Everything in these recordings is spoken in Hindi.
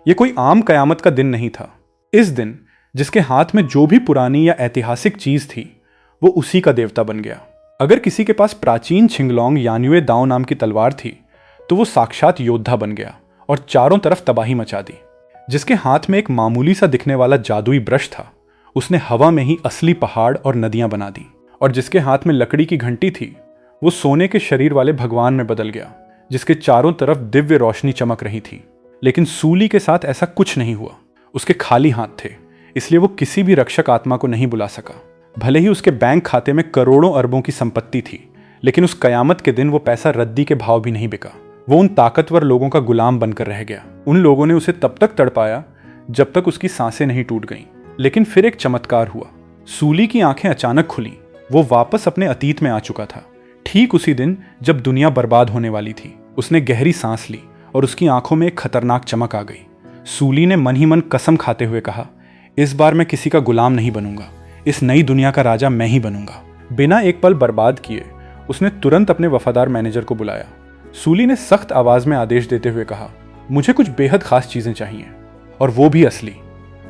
ये कोई आम कयामत का दिन नहीं था। इस दिन जिसके हाथ में जो भी पुरानी या ऐतिहासिक चीज थी वो उसी का देवता बन गया। अगर किसी के पास प्राचीन छिंगलोंग यान्युए दाओ नाम की तलवार थी तो वो साक्षात योद्धा बन गया और चारों तरफ तबाही मचा दी। जिसके हाथ में एक मामूली सा दिखने वाला जादुई ब्रश था उसने हवा में ही असली पहाड़ और नदियां बना दी। और जिसके हाथ में लकड़ी की घंटी थी वो सोने के शरीर वाले भगवान में बदल गया जिसके चारों तरफ दिव्य रोशनी चमक रही थी। लेकिन सूली के साथ ऐसा कुछ नहीं हुआ। उसके खाली हाथ थे, इसलिए वो किसी भी रक्षक आत्मा को नहीं बुला सका। भले ही उसके बैंक खाते में करोड़ों अरबों की संपत्ति थी, लेकिन उस कयामत के दिन वो पैसा रद्दी के भाव भी नहीं बिका। वो उन ताकतवर लोगों का गुलाम बनकर रह गया। उन लोगों ने उसे तब तक तड़पाया जब तक उसकी सांसें नहीं टूट गईं। लेकिन फिर एक चमत्कार हुआ। सूली की आंखें अचानक खुली। वो वापस अपने अतीत में आ चुका था, ठीक उसी दिन जब दुनिया बर्बाद होने वाली थी। उसने गहरी सांस ली और उसकी आंखों में एक खतरनाक चमक आ गई। सूली ने मन ही मन कसम खाते हुए कहा, इस बार मैं किसी का गुलाम नहीं बनूंगा, इस नई दुनिया का राजा मैं ही बनूंगा। बिना एक पल बर्बाद किए उसने तुरंत अपने वफादार मैनेजर को बुलाया। सूली ने सख्त आवाज में आदेश देते हुए कहा, मुझे कुछ बेहद खास चीजें चाहिए और वो भी असली।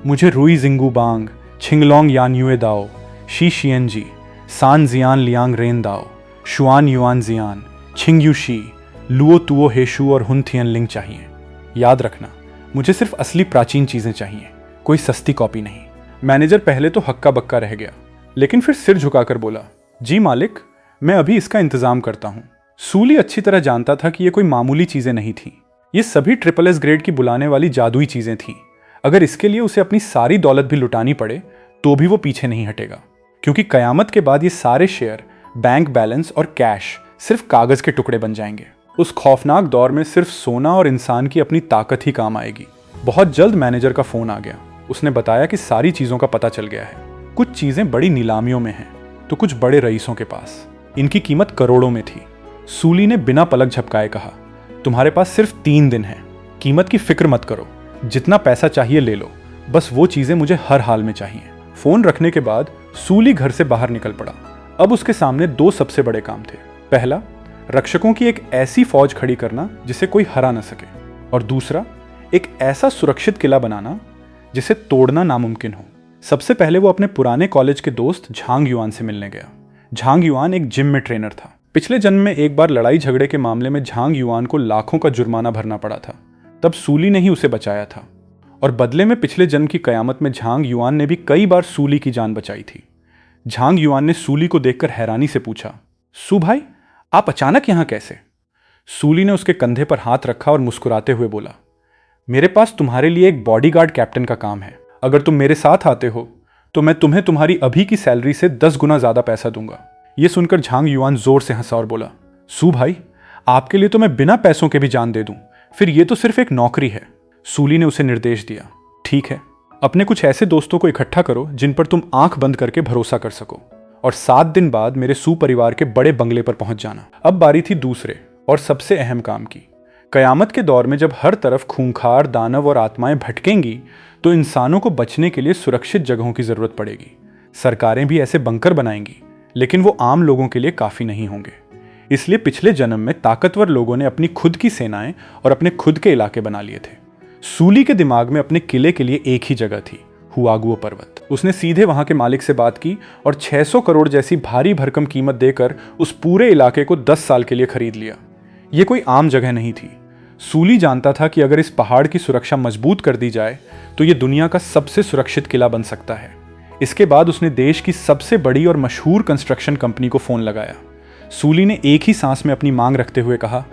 मुझे रुई जिंगू बांग, छिंगलोंग यान्युए दाओ, शी शियनजी, सान जियान Liang Ren Dao, Xuan Yuan Jian, Qing Yu Shi, Luo Tuo Heshu और हुन थियन लिंग चाहिए। याद रखना, मुझे सिर्फ असली प्राचीन चीजें चाहिए, कोई सस्ती कॉपी नहीं। मैनेजर पहले तो हक्का बक्का रह गया, लेकिन फिर सिर झुकाकर बोला, जी मालिक, मैं अभी इसका इंतजाम करता हूँ। सूली अच्छी तरह जानता था कि ये कोई मामूली चीजें नहीं थी। ये सभी SSS ग्रेड की बुलाने वाली जादुई चीजें थीं। अगर इसके लिए उसे अपनी सारी दौलत भी लुटानी पड़े तो भी वो पीछे नहीं हटेगा, क्योंकि कयामत के बाद ये सारे शेयर, बैंक बैलेंस और कैश सिर्फ कागज के टुकड़े बन जाएंगे। उस खौफनाक दौर में सिर्फ सोना और इंसान की अपनी ताकत ही काम आएगी। बहुत जल्द मैनेजर का फोन आ गया। उसने बताया कि सारी चीजों का पता चल गया है। कुछ चीजें बड़ी नीलामियों में हैं तो कुछ बड़े रईसों के पास। इनकी कीमत करोड़ों में थी। सूली ने बिना पलक झपकाए कहा, तुम्हारे पास सिर्फ 3 दिन हैं। कीमत की फिक्र मत करो, जितना पैसा चाहिए ले लो, बस वो चीजें मुझे हर हाल में चाहिए। फोन रखने के बाद सूली घर से बाहर निकल पड़ा। अब उसके सामने 2 सबसे बड़े काम थे। पहला, रक्षकों की एक ऐसी फौज खड़ी करना जिसे कोई हरा न सके, और दूसरा, एक ऐसा सुरक्षित किला बनाना जिसे तोड़ना नामुमकिन हो। सबसे पहले वो अपने पुराने कॉलेज के दोस्त झांग युआन से मिलने गया। झांग युआन एक जिम में ट्रेनर था। पिछले जन्म में एक बार लड़ाई झगड़े के मामले में झांग युआन को लाखों का जुर्माना भरना पड़ा था। तब सूली ने ही उसे बचाया था, और बदले में पिछले जन्म की कयामत में झांग युआन ने भी कई बार सूली की जान बचाई थी। झांग युआन ने सूली को देखकर हैरानी से पूछा, सू भाई, आप अचानक यहां कैसे? सूली ने उसके कंधे पर हाथ रखा और मुस्कुराते हुए बोला, मेरे पास तुम्हारे लिए एक बॉडीगार्ड कैप्टन का काम है। अगर तुम मेरे साथ आते हो तो मैं तुम्हें तुम्हारी अभी की सैलरी से 10 गुना ज्यादा पैसा दूंगा। यह सुनकर झांग युआन जोर से हंसा और बोला, सू भाई, आपके लिए तो मैं बिना पैसों के भी जान दे दूं, फिर यह तो सिर्फ एक नौकरी है। सूली ने उसे निर्देश दिया, ठीक है, अपने कुछ ऐसे दोस्तों को इकट्ठा करो जिन पर तुम आंख बंद करके भरोसा कर सको, और 7 दिन बाद मेरे सू परिवार के बड़े बंगले पर पहुंच जाना। अब बारी थी दूसरे और सबसे अहम काम की। कयामत के दौर में जब हर तरफ खूंखार दानव और आत्माएं भटकेंगी तो इंसानों को बचने के लिए सुरक्षित जगहों की जरूरत पड़ेगी। सरकारें भी ऐसे बंकर बनाएंगी, लेकिन वो आम लोगों के लिए काफी नहीं होंगे। इसलिए पिछले जन्म में ताकतवर लोगों ने अपनी खुद की सेनाएं और अपने खुद के इलाके बना लिए थे। सूली के दिमाग में अपने किले के लिए एक ही जगह थी, हुआगुओ पर्वत। उसने सीधे वहां के मालिक से बात की और 600 करोड़ जैसी भारी भरकम कीमत देकर उस पूरे इलाके को 10 साल के लिए खरीद लिया। यह कोई आम जगह नहीं थी। सूली जानता था कि अगर इस पहाड़ की सुरक्षा मजबूत कर दी जाए तो यह दुनिया का सबसे सुरक्षित किला बन सकता है। इसके बाद उसने देश की सबसे बड़ी और मशहूर कंस्ट्रक्शन कंपनी को फोन लगाया। सूली ने एक ही सांस में अपनी मांग रखते हुए कहा,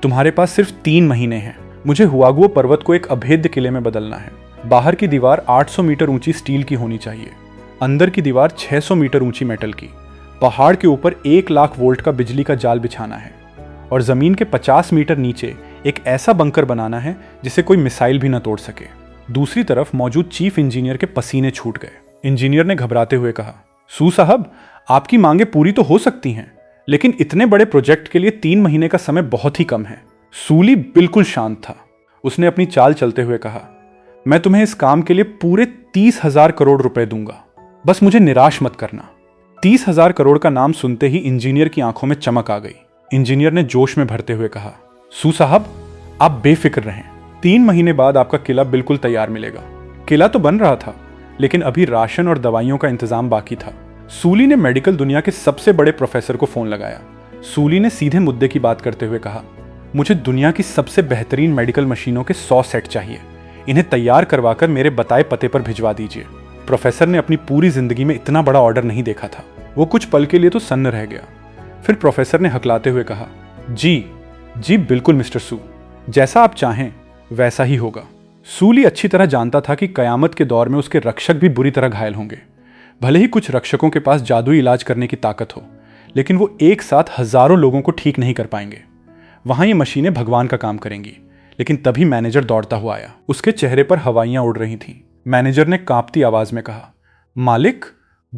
तुम्हारे पास सिर्फ 3 महीने हैं। मुझे हुआगुओ पर्वत को एक अभेद्य किले में बदलना है। बाहर की दीवार 800 मीटर ऊंची स्टील की होनी चाहिए, अंदर की दीवार 600 मीटर ऊंची मेटल की। पहाड़ के ऊपर 1 लाख वोल्ट का बिजली का जाल बिछाना है, और जमीन के 50 मीटर नीचे एक ऐसा बंकर बनाना है जिसे कोई मिसाइल भी न तोड़ सके। दूसरी तरफ मौजूद चीफ इंजीनियर के पसीने छूट गए। इंजीनियर ने घबराते हुए कहा, सू साहब, आपकी मांगे पूरी तो हो सकती हैं, लेकिन इतने बड़े प्रोजेक्ट के लिए 3 महीने का समय बहुत ही कम है। सूली बिल्कुल शांत था। उसने अपनी चाल चलते हुए कहा, मैं तुम्हें इस काम के लिए पूरे 30,000 करोड़ रुपए दूंगा, बस मुझे निराश मत करना। 30,000 करोड़ का नाम सुनते ही इंजीनियर की आंखों में चमक आ गई। इंजीनियर ने जोश में भरते हुए कहा, सू साहब, आप बेफिक्र रहें, 3 महीने बाद आपका किला बिल्कुल तैयार मिलेगा। किला तो बन रहा था, लेकिन अभी राशन और दवाइयों का इंतजाम बाकी था। सूली ने मेडिकल दुनिया के सबसे बड़े प्रोफेसर को फोन लगाया। सूली ने सीधे मुद्दे की बात करते हुए कहा, मुझे दुनिया की सबसे बेहतरीन मेडिकल मशीनों के 100 सेट चाहिए। इन्हें तैयार करवाकर मेरे बताए पते पर भिजवा दीजिए। प्रोफेसर ने अपनी पूरी जिंदगी में इतना बड़ा ऑर्डर नहीं देखा था। वो कुछ पल के लिए तो सन्न रह गया। फिर प्रोफेसर ने हकलाते हुए कहा, जी बिल्कुल मिस्टर सू, जैसा आप चाहें वैसा ही होगा। सूली अच्छी तरह जानता था कि कयामत के दौर में उसके रक्षक भी बुरी तरह घायल होंगे। भले ही कुछ रक्षकों के पास जादुई इलाज करने की ताकत हो, लेकिन वो एक साथ हजारों लोगों को ठीक नहीं कर पाएंगे। वहां ये मशीनें भगवान का काम करेंगी। लेकिन तभी मैनेजर दौड़ता हुआ आया। उसके चेहरे पर हवाइयां उड़ रही थीं। मैनेजर ने कांपती आवाज में कहा, मालिक,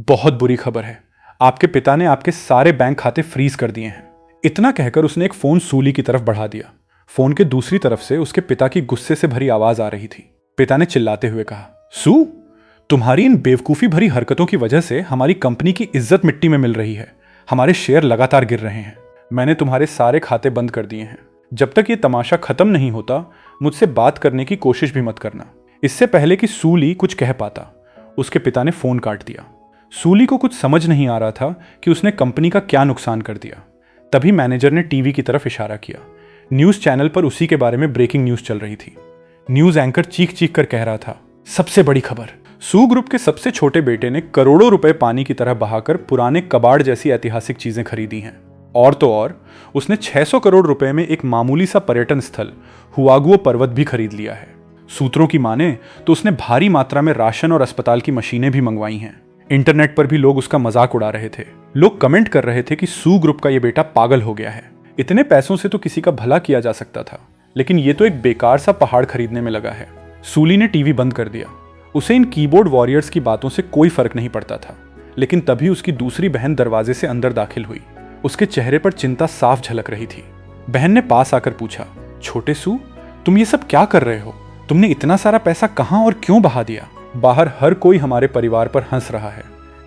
बहुत बुरी खबर है। आपके पिता ने आपके सारे बैंक खाते फ्रीज कर दिए हैं। इतना कहकर उसने एक फोन सूली की तरफ बढ़ा दिया। फोन के दूसरी तरफ से उसके पिता की गुस्से से भरी आवाज आ रही थी। पिता ने चिल्लाते हुए कहा, सू, तुम्हारी इन बेवकूफी भरी हरकतों की वजह से हमारी कंपनी की इज्जत मिट्टी में मिल रही है। हमारे शेयर लगातार गिर रहे हैं। मैंने तुम्हारे सारे खाते बंद कर दिए हैं। जब तक ये तमाशा खत्म नहीं होता, मुझसे बात करने की कोशिश भी मत करना। इससे पहले कि सूली कुछ कह पाता, उसके पिता ने फोन काट दिया। सूली को कुछ समझ नहीं आ रहा था कि उसने कंपनी का क्या नुकसान कर दिया। तभी मैनेजर ने टीवी की तरफ इशारा किया। न्यूज चैनल पर उसी के बारे में ब्रेकिंग न्यूज चल रही थी। न्यूज एंकर चीख चीख कर कह रहा था, सबसे बड़ी खबर, सू ग्रुप के सबसे छोटे बेटे ने करोड़ों रुपए पानी की तरह बहाकर पुराने कबाड़ जैसी ऐतिहासिक चीजें खरीदी हैं। और तो और उसने 600 करोड़ रुपए में एक मामूली सा पर्यटन स्थल हुआगुओ पर्वत भी खरीद लिया है। सूत्रों की माने तो उसने भारी मात्रा में राशन और अस्पताल की मशीनें भी मंगवाई हैं। इंटरनेट पर भी लोग उसका मजाक उड़ा रहे थे। लोग कमेंट कर रहे थे कि सू ग्रुप का ये बेटा पागल हो गया है। इतने पैसों से तो किसी का भला किया जा सकता था, लेकिन ये तो एक बेकार सा पहाड़ खरीदने में लगा है। सूली ने टीवी बंद कर दिया। उसे इन कीबोर्ड वॉरियर्स की बातों से कोई फर्क नहीं पड़ता था। लेकिन तभी उसकी दूसरी बहन दरवाजे से अंदर दाखिल हुई। उसके चेहरे पर चिंता साफ झलक रही थी। बहन ने पास आकर पूछा, छोटे सू, तुम ये सब क्या कर रहे हो? तुमने इतना सारा पैसा कहां और क्यों बहा दिया? बाहर हर कोई हमारे परिवार पर हंस रहा है।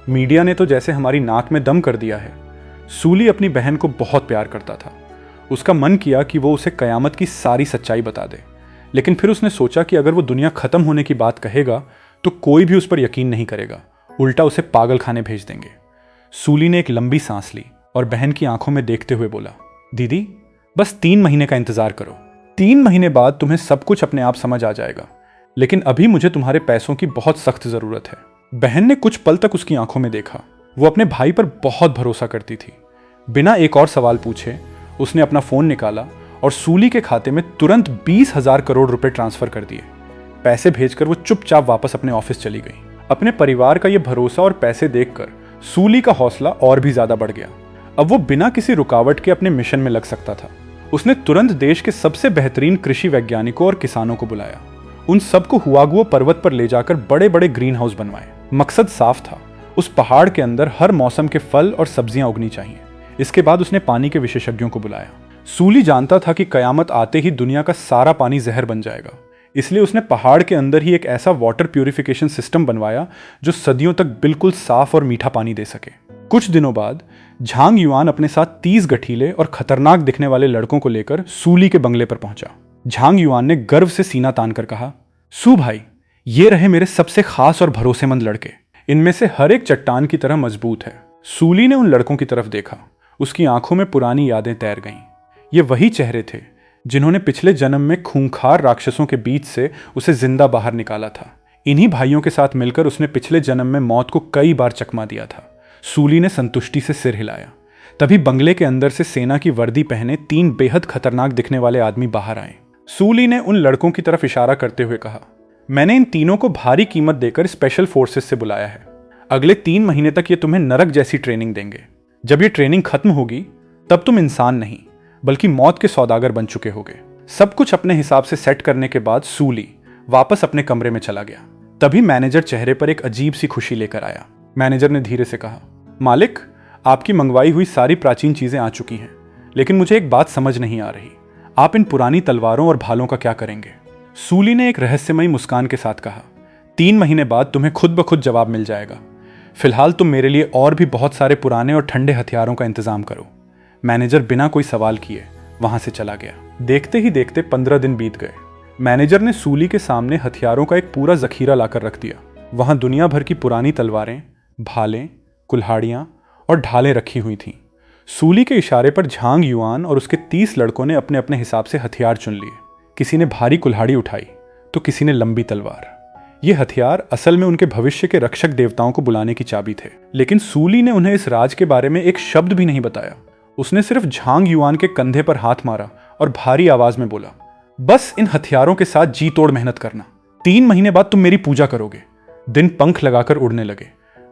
मीडिया ने तो जैसे हमारी नाक में दम कर दिया है। सूली अपनी बहन को बहुत प्यार करता था। उसका मन किया कि वो उसे कयामत की सारी सच्चाई बता दे, लेकिन फिर उसने सोचा कि अगर वो दुनिया खत्म होने की बात कहेगा तो कोई भी उस पर यकीन नहीं करेगा, उल्टा उसे पागल खाने भेज देंगे। सूली ने एक लंबी सांस ली और बहन की आंखों में देखते हुए बोला, दीदी, बस 3 महीने का इंतजार करो। 3 महीने बाद तुम्हें सब कुछ अपने आप समझ आ जाएगा, लेकिन अभी मुझे तुम्हारे पैसों की बहुत सख्त जरूरत है। बहन ने कुछ पल तक उसकी आंखों में देखा। वो अपने भाई पर बहुत भरोसा करती थी। बिना एक और सवाल पूछे उसने अपना फोन निकाला और सूली के खाते में तुरंत 20,000 करोड़ रुपए ट्रांसफर कर दिए। पैसे भेजकर वो चुपचाप वापस अपने ऑफिस चली गई। अपने परिवार का ये भरोसा और पैसे देखकर सूली का हौसला और भी ज्यादा बढ़ गया। अब वो बिना किसी रुकावट के अपने मिशन में लग सकता था। उसने तुरंत देश के सबसे बेहतरीन कृषि वैज्ञानिकों और किसानों को बुलाया। उन सबको हुआगुओ पर्वत पर ले जाकर बड़े बड़े ग्रीन हाउस बनवाए। मकसद साफ था, उस पहाड़ के अंदर हर मौसम के फल और सब्जियां उगनी चाहिए। इसके बाद उसने पानी के विशेषज्ञों को बुलाया। सूली जानता था कि कयामत आते ही दुनिया का सारा पानी जहर बन जाएगा, इसलिए उसने पहाड़ के अंदर ही एक ऐसा वाटर प्यूरिफिकेशन सिस्टम बनवाया जो सदियों तक बिल्कुल साफ और मीठा पानी दे सके। कुछ दिनों बाद झांग युआन अपने साथ 30 गठीले और खतरनाक दिखने वाले लड़कों को लेकर सूली के बंगले पर पहुंचा। झांग युआन ने गर्व से सीना तानकर कहा, सू भाई, ये रहे मेरे सबसे खास और भरोसेमंद लड़के। इनमें से हर एक चट्टान की तरह मजबूत है। सूली ने उन लड़कों की तरफ देखा। उसकी आंखों में पुरानी यादें तैर गईं। ये वही चेहरे थे जिन्होंने पिछले जन्म में खूंखार राक्षसों के बीच से उसे जिंदा बाहर निकाला था। इन्हीं भाइयों के साथ मिलकर उसने पिछले जन्म में मौत को कई बार चकमा दिया था। सूली ने संतुष्टि से सिर हिलाया। तभी बंगले के अंदर से सेना की वर्दी पहने 3 बेहद खतरनाक दिखने वाले आदमी बाहर आए। सूली ने उन लड़कों की तरफ इशारा करते हुए कहा, मैंने इन तीनों को भारी कीमत देकर स्पेशल फोर्सेस से बुलाया है। अगले 3 महीने तक ये तुम्हें नरक जैसी ट्रेनिंग देंगे। जब ये ट्रेनिंग खत्म होगी तब तुम इंसान नहीं बल्कि मौत के सौदागर बन चुके होगे। सब कुछ अपने हिसाब से सेट करने के बाद सूली वापस अपने कमरे में चला गया। तभी मैनेजर चेहरे पर एक अजीब सी खुशी लेकर आया। मैनेजर ने धीरे से कहा, मालिक, आपकी मंगवाई हुई सारी प्राचीन चीजें आ चुकी हैं, लेकिन मुझे एक बात समझ नहीं आ रही। आप इन पुरानी तलवारों और भालों का क्या करेंगे? सूली ने एक रहस्यमयी मुस्कान के साथ कहा, 3 महीने बाद तुम्हें खुद ब खुद जवाब मिल जाएगा। फिलहाल तुम मेरे लिए और भी बहुत सारे पुराने और ठंडे हथियारों का इंतजाम करो। मैनेजर बिना कोई सवाल किए वहां से चला गया। देखते ही देखते 15 दिन बीत गए। मैनेजर ने सूली के सामने हथियारों का एक पूरा जखीरा लाकर रख दिया। वहां दुनिया भर की पुरानी तलवारें, भालें, कुल्हाड़ियां और ढालें रखी हुई थीं। सूली के इशारे पर झांग युआन और उसके 30 लड़कों ने अपने अपने हिसाब से हथियार चुन लिए। किसी ने भारी कुल्हाड़ी उठाई तो किसी ने लंबी तलवार। ये हथियार असल में उनके भविष्य के रक्षक देवताओं को बुलाने की चाबी थे, लेकिन सूली ने उन्हें इस राज के बारे में एक शब्द भी नहीं बताया। उसने सिर्फ झांग युआन के कंधे पर हाथ मारा और भारी आवाज में बोला, बस इन हथियारों के साथ जी तोड़ मेहनत करना। 3 महीने बाद तुम मेरी पूजा करोगे। दिन पंख लगाकर उड़ने लगे।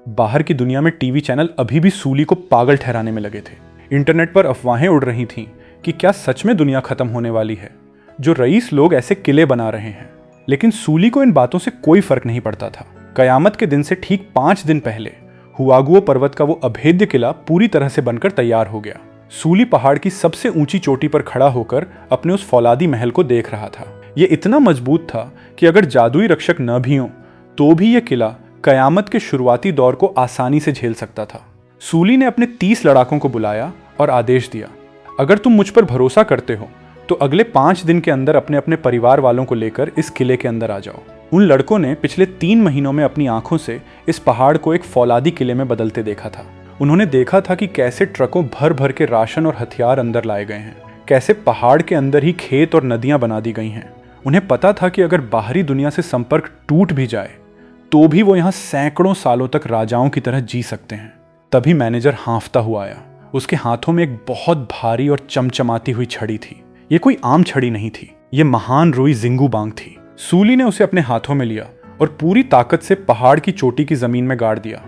बाहर की दुनिया में टीवी चैनल अभी भी सूली को पागल ठहराने में लगे थे। इंटरनेट पर अफवाहें उड़ रही थीं कि क्या सच में दुनिया खत्म होने वाली है, जो रईस लोग ऐसे किले बना रहे हैं। लेकिन सूली को इन बातों से कोई फर्क नहीं पड़ता था। कयामत के दिन से ठीक 5 दिन पहले हुआगुओ पर्वत का वो अभेद्य किला पूरी तरह से बनकर तैयार हो गया। सूली पहाड़ की सबसे ऊंची चोटी पर खड़ा होकर अपने उस फौलादी महल को देख रहा था। ये इतना मजबूत था कि अगर जादुई रक्षक न भी हों तो भी यह किला कयामत के शुरुआती दौर को आसानी से झेल सकता था। सूली ने अपने 30 लड़ाकों को बुलाया और आदेश दिया, अगर तुम मुझ पर भरोसा करते हो तो अगले 5 दिन के अंदर अपने अपने परिवार वालों को लेकर इस किले के अंदर आ जाओ। उन लड़कों ने पिछले 3 महीनों में अपनी आंखों से इस पहाड़ को एक फौलादी किले में बदलते देखा था। उन्होंने देखा था कि कैसे ट्रकों भर भर के राशन और हथियार अंदर लाए गए हैं, कैसे पहाड़ के अंदर ही खेत और नदियां बना दी गई हैं। उन्हें पता था कि अगर बाहरी दुनिया से संपर्क टूट भी जाए तो भी वो यहाँ सैकड़ों सालों तक राजाओं की तरह जी सकते हैं। तभी मैनेजर हाँफता हुआ आया। उसके हाथों में एक बहुत भारी और चमचमाती हुई छड़ी थी। ये कोई आम छड़ी नहीं थी, ये महान रुई जिंगू बांग थी। सूली ने उसे अपने हाथों में लिया और पूरी ताकत से पहाड़ की चोटी की जमीन में गाड़ दिया।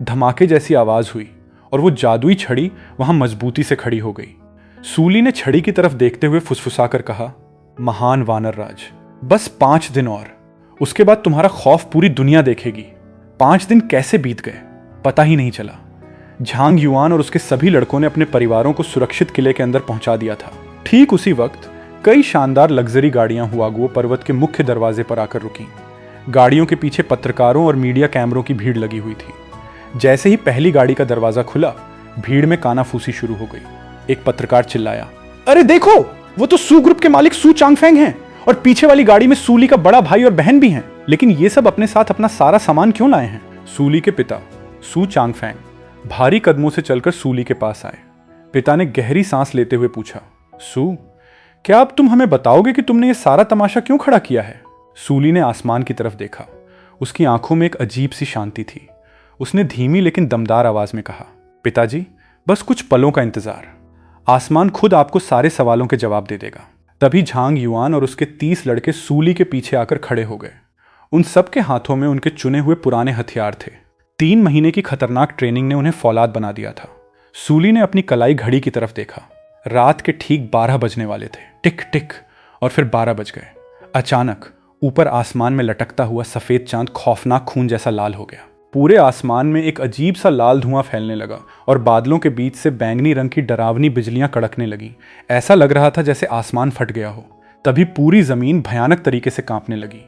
धमाके जैसी आवाज हुई और वो जादुई छड़ी वहां मजबूती से खड़ी हो गई। सूली ने छड़ी की तरफ देखते हुए फुसफुसाकर कहा, महान वानर राज, बस 5 दिन और, उसके बाद तुम्हारा खौफ पूरी दुनिया देखेगी। 5 दिन कैसे बीत गए पता ही नहीं चला। झांग युआन और उसके सभी लड़कों ने अपने परिवारों को सुरक्षित किले के अंदर पहुंचा दिया था। ठीक उसी वक्त कई शानदार लग्जरी गाड़ियां हुआगुओ पर्वत के मुख्य दरवाजे पर आकर रुकीं। गाड़ियों के पीछे पत्रकारों और मीडिया कैमरों की भीड़ लगी हुई थी। जैसे ही पहली गाड़ी का दरवाजा खुला, भीड़ में कानाफूसी शुरू हो गई। एक पत्रकार चिल्लाया, अरे देखो, वो तो सू ग्रुप के मालिक सू चांगफेंग हैं और पीछे वाली गाड़ी में सूली का बड़ा भाई और बहन भी हैं। लेकिन ये सब अपने साथ अपना सारा सामान क्यों लाए हैं? सूली के पिता सू चांगफेंग भारी कदमों से चलकर सूली के पास आए। पिता ने गहरी सांस लेते हुए पूछा, सू, क्या अब तुम हमें बताओगे कि तुमने ये सारा तमाशा क्यों खड़ा किया है? सूली ने आसमान की तरफ देखा। उसकी आंखों में एक अजीब सी शांति थी। उसने धीमी लेकिन दमदार आवाज में कहा, पिताजी, बस कुछ पलों का इंतजार। आसमान खुद आपको सारे सवालों के जवाब दे देगा। तभी झांग युआन और उसके 30 लड़के सूली के पीछे आकर खड़े हो गए। उन सबके हाथों में उनके चुने हुए पुराने हथियार थे। 3 महीने की खतरनाक ट्रेनिंग ने उन्हें फौलाद बना दिया था। सूली ने अपनी कलाई घड़ी की तरफ देखा। रात के ठीक 12 बजने वाले थे। टिक टिक, और फिर 12 बज गए। अचानक ऊपर आसमान में लटकता हुआ सफेद चांद खौफनाक खून जैसा लाल हो गया। पूरे आसमान में एक अजीब सा लाल धुआं फैलने लगा और बादलों के बीच से बैंगनी रंग की डरावनी बिजलियां कड़कने लगीं। ऐसा लग रहा था जैसे आसमान फट गया हो। तभी पूरी जमीन भयानक तरीके से कांपने लगी।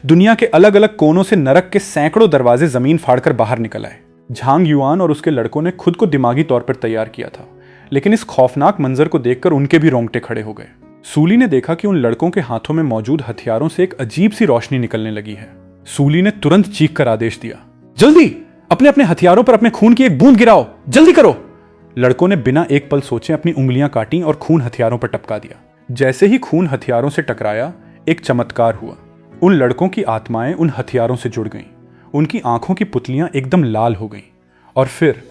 दुनिया के अलग अलग कोनों से नरक के सैकड़ों दरवाजे जमीन फाड़कर बाहर निकल आए। झांग युआन और उसके लड़कों ने खुद को दिमागी तौर पर तैयार किया था, लेकिन इस खौफनाक मंजर को देखकर उनके भी रोंगटे खड़े हो गए। सूली ने देखा कि उन लड़कों के हाथों में मौजूद हथियारों से एक अजीब सी रोशनी निकलने लगी है। सूली ने तुरंत चीख कर आदेश दिया, जल्दी अपने अपने हथियारों पर अपने खून की एक बूंद गिराओ, जल्दी करो। लड़कों ने बिना एक पल सोचे अपनी उंगलियां काटी और खून हथियारों पर टपका दिया। जैसे ही खून हथियारों से टकराया, एक चमत्कार हुआ। उन लड़कों की आत्माएं उन हथियारों से जुड़ गईं। उनकी आंखों की पुतलियां एकदम लाल हो गईं और फिर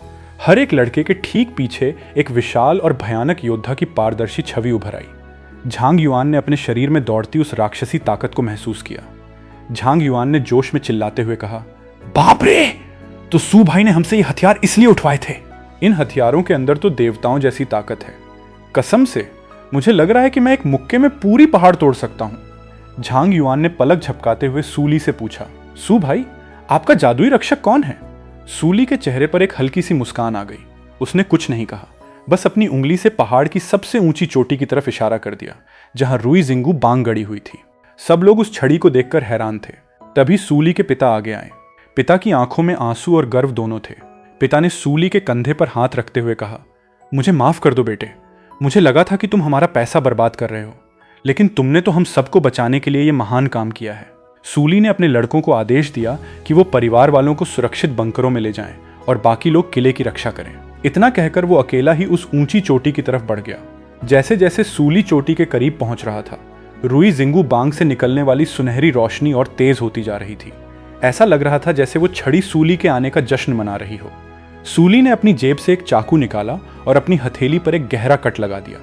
हर एक लड़के के ठीक पीछे एक विशाल और भयानक योद्धा की पारदर्शी छवि उभर आई। झांग युआन ने अपने शरीर में दौड़ती उस राक्षसी ताकत को महसूस किया। झांग युआन ने जोश में चिल्लाते हुए कहा, बाप रे, तो सू भाई ने हमसे ये हथियार इसलिए उठवाए थे। इन हथियारों के अंदर तो देवताओं जैसी ताकत है। कसम से मुझे लग रहा है कि मैं एक मुक्के में पूरी पहाड़ तोड़ सकता हूं। झांग युआन ने पलक झपकाते हुए सूली से पूछा, सू भाई, आपका जादुई रक्षक कौन है? सूली के चेहरे पर एक हल्की सी मुस्कान आ गई। उसने कुछ नहीं कहा, बस अपनी उंगली से पहाड़ की सबसे ऊंची चोटी की तरफ इशारा कर दिया, जहां रुई जिंगू बांग गड़ी हुई थी। सब लोग उस छड़ी को देखकर हैरान थे। तभी सूली के पिता आगे आए। पिता की आंखों में आंसू और गर्व दोनों थे। पिता ने सूली के कंधे पर हाथ रखते हुए कहा, मुझे माफ कर दो बेटे, मुझे लगा था कि तुम हमारा पैसा बर्बाद कर रहे हो, लेकिन तुमने तो हम सबको बचाने के लिए ये महान काम किया है। सूली ने अपने लड़कों को आदेश दिया कि वो परिवार वालों को सुरक्षित बंकरों में ले जाएं और बाकी लोग किले की रक्षा करें। इतना कहकर वो अकेला ही उस ऊंची चोटी की तरफ बढ़ गया। जैसे जैसे सूली चोटी के करीब पहुंच रहा था, रुई जिंगू बांग से निकलने वाली सुनहरी रोशनी और तेज होती जा रही थी। ऐसा लग रहा था जैसे वो छड़ी सूली के आने का जश्न मना रही हो। सूली ने अपनी जेब से एक चाकू निकाला और अपनी हथेली पर एक गहरा कट लगा दिया।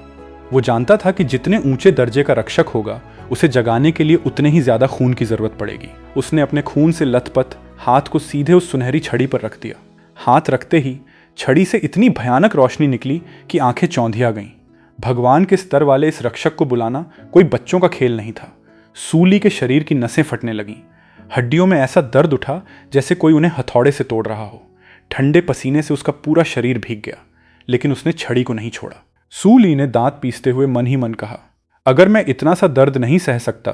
वो जानता था कि जितने ऊंचे दर्जे का रक्षक होगा, उसे जगाने के लिए उतने ही ज्यादा खून की जरूरत पड़ेगी। उसने अपने खून से लथपथ हाथ को सीधे उस सुनहरी छड़ी पर रख दिया। हाथ रखते ही छड़ी से इतनी भयानक रोशनी निकली कि आंखें चौंधिया गईं। भगवान के स्तर वाले इस रक्षक को बुलाना कोई बच्चों का खेल नहीं था। सूली के शरीर की नसें फटने लगीं। हड्डियों में ऐसा दर्द उठा जैसे कोई उन्हें हथौड़े से तोड़ रहा हो। ठंडे पसीने से उसका पूरा शरीर भीग गया, लेकिन उसने छड़ी को नहीं छोड़ा। सूली ने दांत पीसते हुए मन ही मन कहा, अगर मैं इतना सा दर्द नहीं सह सकता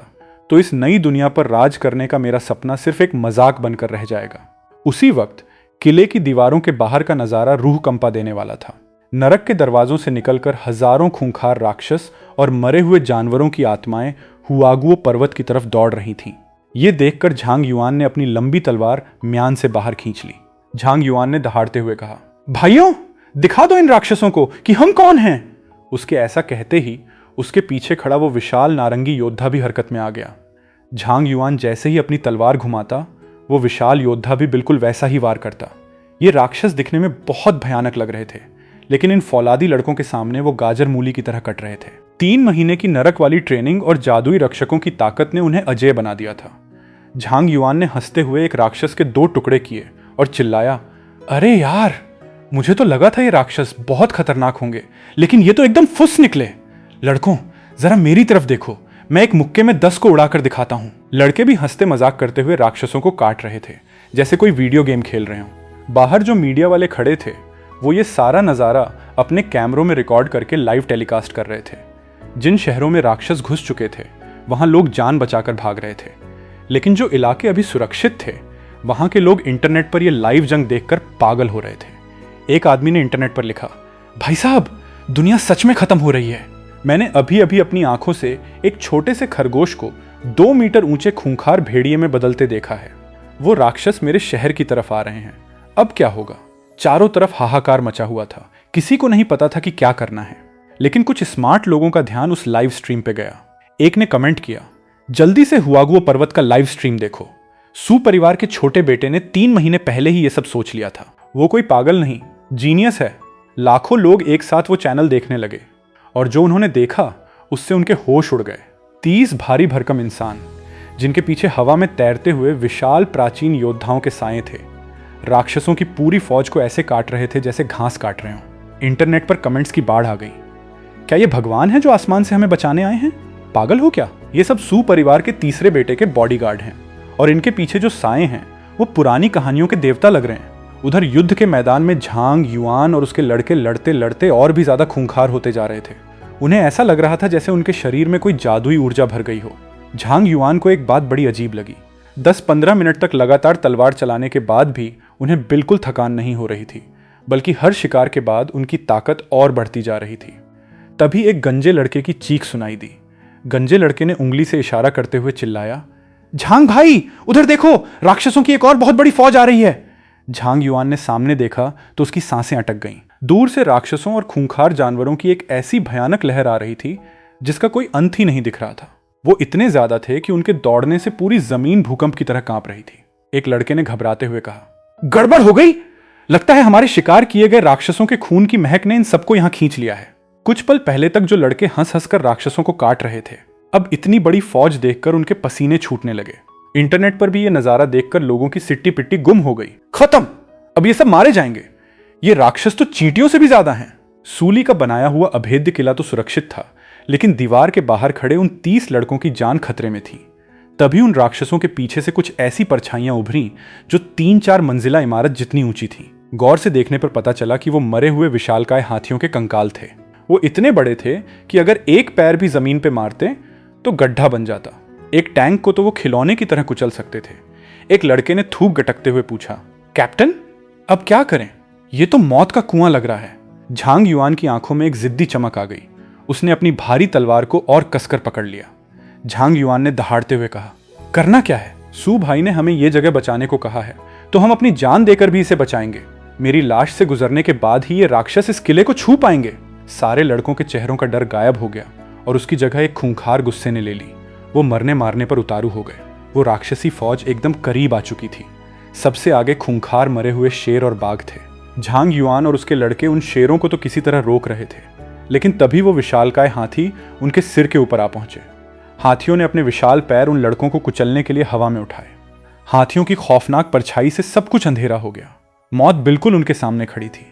तो इस नई दुनिया पर राज करने का मेरा सपना सिर्फ एक मजाक बनकर रह जाएगा। उसी वक्त किले की दीवारों के बाहर का नजारा रूह कंपा देने वाला था। नरक के दरवाजों से निकलकर हजारों खूंखार राक्षस और मरे हुए जानवरों की आत्माएं हुआगुओ पर्वत की तरफ दौड़ रही थीं। ये देखकर झांग युआन ने अपनी लंबी तलवार म्यान से बाहर खींच ली। झांग युआन ने दहाड़ते हुए कहा, भाइयों, दिखा दो इन राक्षसों को कि हम कौन हैं। उसके ऐसा कहते ही उसके पीछे खड़ा वो विशाल नारंगी योद्धा भी हरकत में आ गया। झांग युआन जैसे ही अपनी तलवार घुमाता, वो विशाल योद्धा भी बिल्कुल वैसा ही वार करता। ये राक्षस दिखने में बहुत भयानक लग रहे थे, लेकिन इन फौलादी लड़कों के सामने वो गाजर मूली की तरह कट रहे थे। 3 महीने की नरक वाली ट्रेनिंग और जादुई रक्षकों की ताकत ने उन्हें अजेय बना दिया था। झांग युआन ने हंसते हुए एक राक्षस के 2 टुकड़े किए और चिल्लाया, अरे यार, मुझे तो लगा था ये राक्षस बहुत खतरनाक होंगे, लेकिन ये तो एकदम फुस निकले। लड़कों, जरा मेरी तरफ देखो, मैं एक मुक्के में 10 को उड़ाकर दिखाता हूं। लड़के भी हंसते मजाक करते हुए राक्षसों को काट रहे थे, जैसे कोई वीडियो गेम खेल रहे हों। बाहर जो मीडिया वाले खड़े थे, वो ये सारा नज़ारा अपने कैमरों में रिकॉर्ड करके लाइव टेलीकास्ट कर रहे थे। जिन शहरों में राक्षस घुस चुके थे, वहां लोग जान बचाकर भाग रहे थे, लेकिन जो इलाके अभी सुरक्षित थे, वहां के लोग इंटरनेट पर यह लाइव जंग देखकर पागल हो रहे थे। एक आदमी ने इंटरनेट पर लिखा, भाई साहब, दुनिया सच में खत्म हो रही है। मैंने अभी अभी अपनी आंखों से एक छोटे से खरगोश को 2 मीटर ऊंचे खूंखार भेड़िए में बदलते देखा है। वो राक्षस मेरे शहर की तरफ आ रहे हैं। अब क्या होगा? चारों तरफ हाहाकार मचा हुआ था। किसी को नहीं पता था कि क्या करना है, लेकिन कुछ स्मार्ट लोगों का ध्यान उस लाइव स्ट्रीम पे गया। एक ने कमेंट किया, जल्दी से हुआगुओ पर्वत का लाइव स्ट्रीम देखो। सू परिवार के छोटे बेटे ने 3 महीने पहले ही ये सब सोच लिया था। वो कोई पागल नहीं, जीनियस है। लाखों लोग एक साथ वो चैनल देखने लगे, और जो उन्होंने देखा उससे उनके होश उड़ गए। 30 भारी भरकम इंसान, जिनके पीछे हवा में तैरते हुए विशाल प्राचीन योद्धाओं के साए थे, राक्षसों की पूरी फौज को ऐसे काट रहे थे जैसे घास काट रहे हों। इंटरनेट पर कमेंट्स की बाढ़ आ गई। क्या ये भगवान है जो आसमान से हमें बचाने आए हैं? पागल हो क्या? ये सब सू परिवार के तीसरे बेटे के बॉडीगार्ड हैं, और इनके पीछे जो साए हैं वो पुरानी कहानियों के देवता लग रहे हैं। उधर युद्ध के मैदान में झांग युआन और उसके लड़के लड़ते लड़ते और भी ज्यादा खूंखार होते जा रहे थे। उन्हें ऐसा लग रहा था जैसे उनके शरीर में कोई जादुई ऊर्जा भर गई हो। झांग युआन को एक बात बड़ी अजीब लगी। 10-15 मिनट तक लगातार तलवार चलाने के बाद भी उन्हें बिल्कुल थकान नहीं हो रही थी, बल्कि हर शिकार के बाद उनकी ताकत और बढ़ती जा रही थी। तभी एक गंजे लड़के की चीख सुनाई दी। गंजे लड़के ने उंगली से इशारा करते हुए चिल्लाया, झांग भाई, उधर देखो, राक्षसों की एक और बहुत बड़ी फौज आ रही है। झांग युआन ने सामने देखा तो उसकी सांसें अटक गईं। दूर से राक्षसों और खूंखार जानवरों की एक ऐसी भयानक लहर आ रही थी जिसका कोई अंत ही नहीं दिख रहा था। वो इतने ज्यादा थे कि उनके दौड़ने से पूरी जमीन भूकंप की तरह कांप रही थी। एक लड़के ने घबराते हुए कहा, गड़बड़ हो गई, लगता है हमारे शिकार किए गए राक्षसों के खून की महक ने इन सबको यहां खींच लिया है। कुछ पल पहले तक जो लड़के हंस हंस कर राक्षसों को काट रहे थे, अब इतनी बड़ी फौज देखकर उनके पसीने छूटने लगे। इंटरनेट पर भी यह नजारा देखकर लोगों की सिट्टी पिट्टी गुम हो गई। खत्म, अब ये सब मारे जाएंगे। ये राक्षस तो चींटियों से भी ज्यादा हैं। सूली का बनाया हुआ अभेद्य किला तो सुरक्षित था, लेकिन दीवार के बाहर खड़े उन 30 लड़कों की जान खतरे में थी। तभी उन राक्षसों के पीछे से कुछ ऐसी परछाइयां उभरी जो 3-4 मंजिला इमारत जितनी ऊंची थी। गौर से देखने पर पता चला कि वो मरे हुए विशालकाय हाथियों के कंकाल थे। वो इतने बड़े थे कि अगर एक पैर भी जमीन पे मारते तो गड्ढा बन जाता। एक टैंक को तो वो खिलौने की तरह कुचल सकते थे। एक लड़के ने थूक गटकते हुए पूछा, कैप्टन, अब क्या करें? ये तो मौत का कुआं लग रहा है। झांग युआन की आंखों में एक जिद्दी चमक आ गई। उसने अपनी भारी तलवार को और कसकर पकड़ लिया। झांग युआन ने दहाड़ते हुए कहा, करना क्या है? सू भाई ने हमें ये जगह बचाने को कहा है, तो हम अपनी जान देकर भी इसे बचाएंगे। मेरी लाश से गुजरने के बाद ही ये राक्षस इस किले को छू पाएंगे। सारे लड़कों के चेहरों का डर गायब हो गया और उसकी जगह एक खूंखार गुस्से ने ले ली। वो मरने मारने पर उतारू हो गए। वो राक्षसी फौज एकदम करीब आ चुकी थी। सबसे आगे खूंखार मरे हुए शेर और बाघ थे। झांग युआन और उसके लड़के उन शेरों को तो किसी तरह रोक रहे थे, लेकिन तभी वो विशालकाय हाथी उनके सिर के ऊपर आ पहुंचे। हाथियों ने अपने विशाल पैर उन लड़कों को कुचलने के लिए हवा में उठाए। हाथियों की खौफनाक परछाई से सब कुछ अंधेरा हो गया। मौत बिल्कुल उनके सामने खड़ी थी।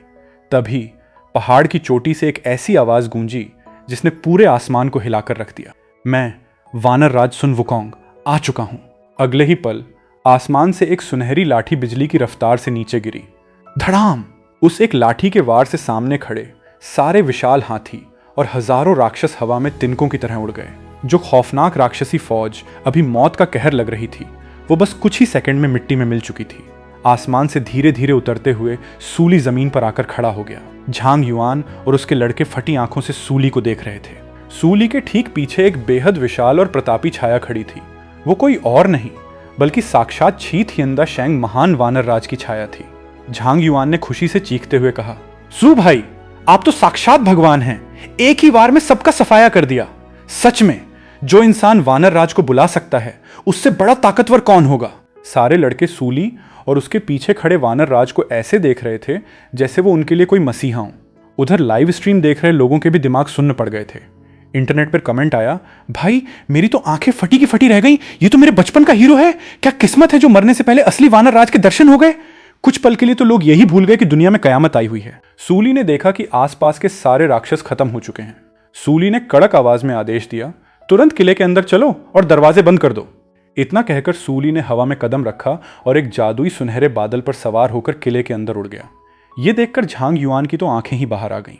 तभी पहाड़ की चोटी से एक ऐसी आवाज गूंजी जिसने पूरे आसमान को हिलाकर रख दिया। मैं वानर राज सुन वुकोंग आ चुका हूं। अगले ही पल आसमान से एक सुनहरी लाठी बिजली की रफ्तार से नीचे गिरी। धड़ाम! उस एक लाठी के वार से सामने खड़े सारे विशाल हाथी और हजारों राक्षस हवा में तिनकों की तरह उड़ गए। जो खौफनाक राक्षसी फौज अभी मौत का कहर लग रही थी, वो बस कुछ ही सेकंड में मिट्टी में मिल चुकी थी। आसमान से धीरे धीरे उतरते हुए सूली जमीन पर आकर खड़ा हो गया। झांग युआन और उसके लड़के फटी आंखों से सूली को देख रहे थे। सूली के ठीक पीछे एक बेहद विशाल और प्रतापी छाया खड़ी थी। वो कोई और नहीं बल्कि साक्षात छी थियंदा शेंग महान वानर राज की छाया थी। झांग युआन ने खुशी से चीखते हुए कहा, सू भाई, आप तो साक्षात भगवान हैं। एक ही वार में सबका सफाया कर दिया। सच में जो इंसान वानर राज को बुला सकता है, उससे बड़ा ताकतवर कौन होगा? सारे लड़के सूली और उसके पीछे खड़े वानर राज को ऐसे देख रहे थे जैसे वो उनके लिए कोई मसीहा हो। उधर लाइव स्ट्रीम देख रहे लोगों के भी दिमाग सुन्न पड़ गए थे। इंटरनेट पर कमेंट आया, भाई मेरी तो आंखें फटी की फटी रह गई। ये तो मेरे बचपन का हीरो है। क्या किस्मत है जो मरने से पहले असली वानर राज के दर्शन हो गए। कुछ पल के लिए तो लोग यही भूल गए कि दुनिया में कयामत आई हुई है। सूली ने देखा कि आसपास के सारे राक्षस खत्म हो चुके हैं। सूली ने कड़क आवाज में आदेश दिया, तुरंत किले के अंदर चलो और दरवाजे बंद कर दो। इतना कहकर सूली ने हवा में कदम रखा और एक जादुई सुनहरे बादल पर सवार होकर किले के अंदर उड़ गया। ये देखकर झांग युआन की तो आंखें ही बाहर आ गईं।